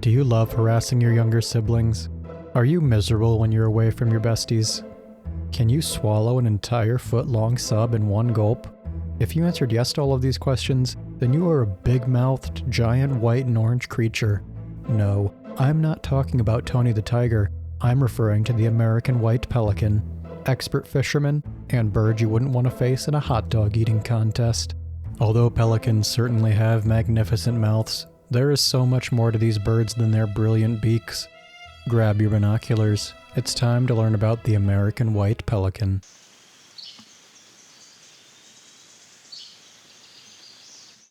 Do you love harassing your younger siblings? Are you miserable when you're away from your besties? Can you swallow an entire foot-long sub in one gulp? If you answered yes to all of these questions, then you are a big-mouthed, giant white and orange creature. No, I'm not talking about Tony the Tiger. I'm referring to the American White Pelican, expert fisherman, and bird you wouldn't want to face in a hot dog eating contest. Although pelicans certainly have magnificent mouths, there is so much more to these birds than their brilliant beaks. Grab your binoculars. It's time to learn about the American White Pelican.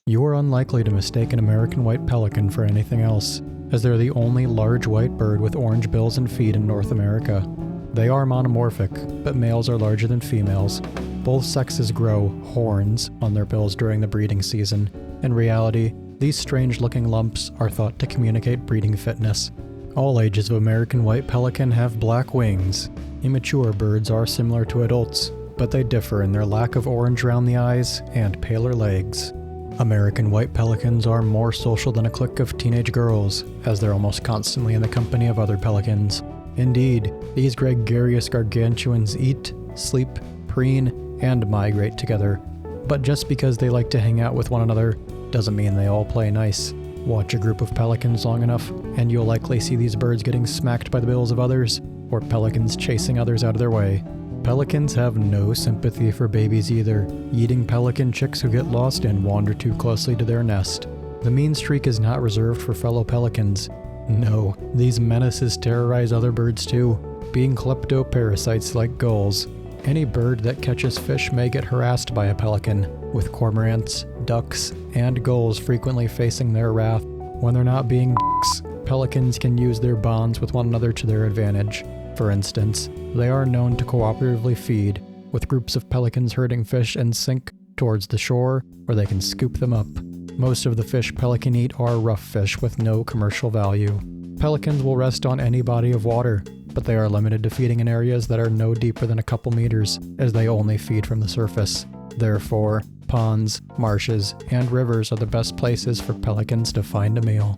You are unlikely to mistake an American White Pelican for anything else, as they're the only large white bird with orange bills and feet in North America. They are monomorphic, but males are larger than females. Both sexes grow horns on their bills during the breeding season. In reality, these strange-looking lumps are thought to communicate breeding fitness. All ages of American White Pelican have black wings. Immature birds are similar to adults, but they differ in their lack of orange around the eyes and paler legs. American White Pelicans are more social than a clique of teenage girls, as they're almost constantly in the company of other pelicans. Indeed, these gregarious gargantuans eat, sleep, preen, and migrate together. But just because they like to hang out with one another doesn't mean they all play nice. Watch a group of pelicans long enough, and you'll likely see these birds getting smacked by the bills of others, or pelicans chasing others out of their way. Pelicans have no sympathy for babies either, eating pelican chicks who get lost and wander too closely to their nest. The mean streak is not reserved for fellow pelicans. No, these menaces terrorize other birds too, being kleptoparasites like gulls. Any bird that catches fish may get harassed by a pelican, with cormorants, ducks, and gulls frequently facing their wrath. When they're not being dicks, pelicans can use their bonds with one another to their advantage. For instance, they are known to cooperatively feed, with groups of pelicans herding fish and sink towards the shore where they can scoop them up. Most of the fish pelican eat are rough fish with no commercial value. Pelicans will rest on any body of water, but they are limited to feeding in areas that are no deeper than a couple meters, as they only feed from the surface. Therefore, ponds, marshes, and rivers are the best places for pelicans to find a meal.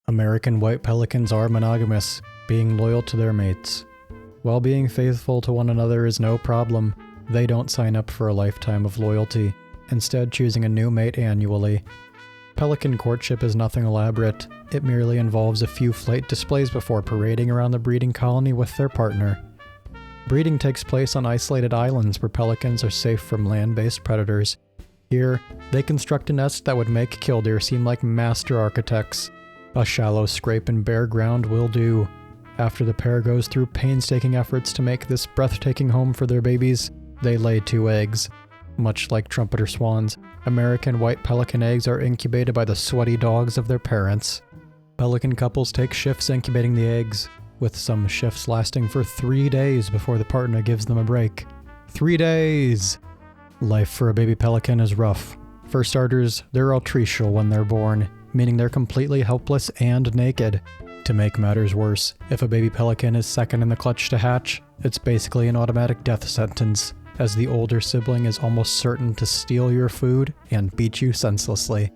American White Pelicans are monogamous, being loyal to their mates. While being faithful to one another is no problem, they don't sign up for a lifetime of loyalty, instead choosing a new mate annually. Pelican courtship is nothing elaborate. It merely involves a few flight displays before parading around the breeding colony with their partner. Breeding takes place on isolated islands where pelicans are safe from land-based predators. Here, they construct a nest that would make killdeer seem like master architects. A shallow scrape in bare ground will do. After the pair goes through painstaking efforts to make this breathtaking home for their babies, they lay 2 eggs. Much like trumpeter swans, American White Pelican eggs are incubated by the sweaty dogs of their parents. Pelican couples take shifts incubating the eggs, with some shifts lasting for 3 days before the partner gives them a break. 3 days! Life for a baby pelican is rough. For starters, they're altricial when they're born, meaning they're completely helpless and naked. To make matters worse, if a baby pelican is second in the clutch to hatch, it's basically an automatic death sentence, as the older sibling is almost certain to steal your food and beat you senselessly.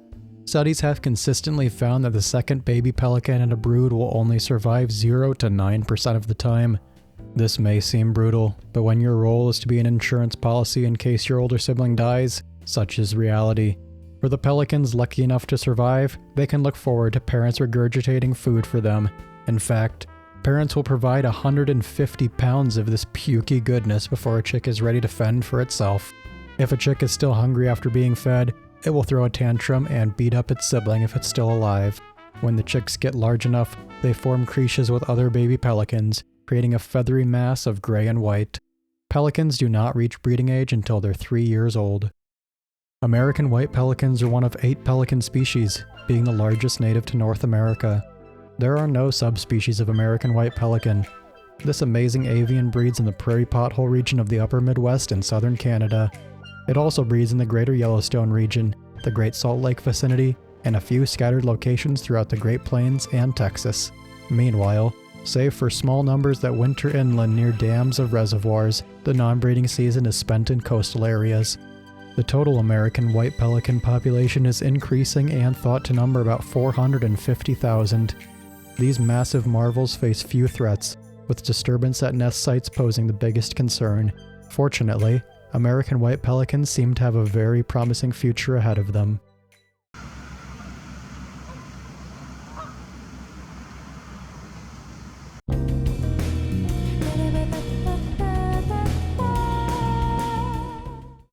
Studies have consistently found that the second baby pelican in a brood will only survive 0 to 9% of the time. This may seem brutal, but when your role is to be an insurance policy in case your older sibling dies, such is reality. For the pelicans lucky enough to survive, they can look forward to parents regurgitating food for them. In fact, parents will provide 150 pounds of this pukey goodness before a chick is ready to fend for itself. If a chick is still hungry after being fed, it will throw a tantrum and beat up its sibling if it's still alive. When the chicks get large enough, they form creches with other baby pelicans, creating a feathery mass of gray and white. Pelicans do not reach breeding age until they're 3 years old. American White Pelicans are one of 8 pelican species, being the largest native to North America. There are no subspecies of American White Pelican. This amazing avian breeds in the prairie pothole region of the upper Midwest and southern Canada. It also breeds in the greater Yellowstone region, the Great Salt Lake vicinity, and a few scattered locations throughout the Great Plains and Texas. Meanwhile, save for small numbers that winter inland near dams of reservoirs, the non-breeding season is spent in coastal areas. The total American white pelican population is increasing and thought to number about 450,000. These massive marvels face few threats, with disturbance at nest sites posing the biggest concern. Fortunately, American white pelicans seem to have a very promising future ahead of them.